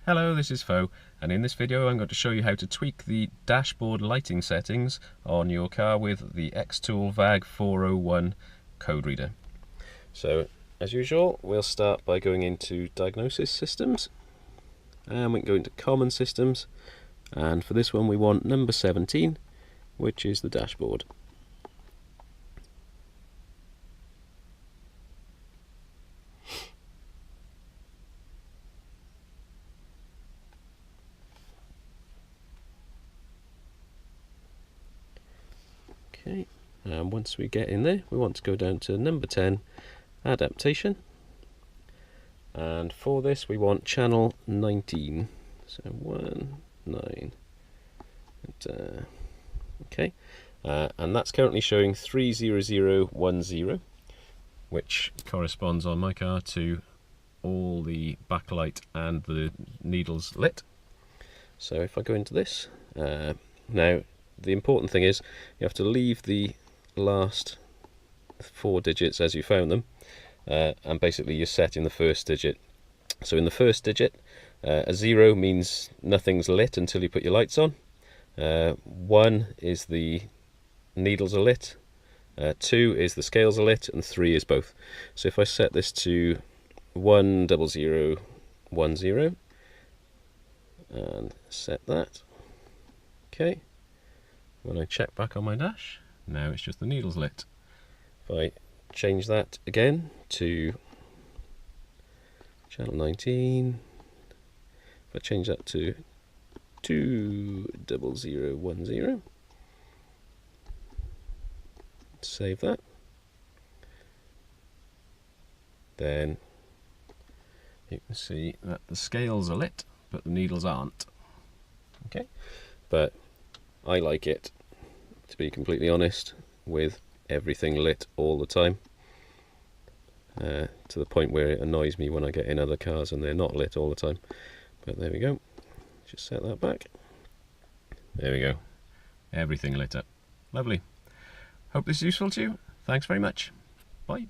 Hello, this is Fo, and in this video I'm going to show you how to tweak the dashboard lighting settings on your car with the XTOOL VAG401 code reader. So, as usual, we'll start by going into Diagnosis Systems, and we can go into Common Systems, and for this one we want number 17, which is the dashboard. Okay, and once we get in there, we want to go down to number 10, Adaptation, and for this we want channel 19, so 1, 9, okay, and that's currently showing 30010, which corresponds on my car to all the backlight and the needles lit. So if I go into this, now the important thing is you have to leave the last 4 digits as you found them, and basically you're setting the first digit. So in the first digit, a 0 means nothing's lit until you put your lights on. 1 is the needles are lit, 2 is the scales are lit, and 3 is both. So if I set this to 10010 and set that, okay. When I check back on my dash, now it's just the needles lit. If I change that again to channel 19, if I change that to 20010, save that, then you can see that the scales are lit, but the needles aren't. Okay, but I like it, to be completely honest, with everything lit all the time, to the point where it annoys me when I get in other cars and they're not lit all the time. But there we go, just set that back. There we go, everything lit up. Lovely. Hope this is useful to you. Thanks very much. Bye.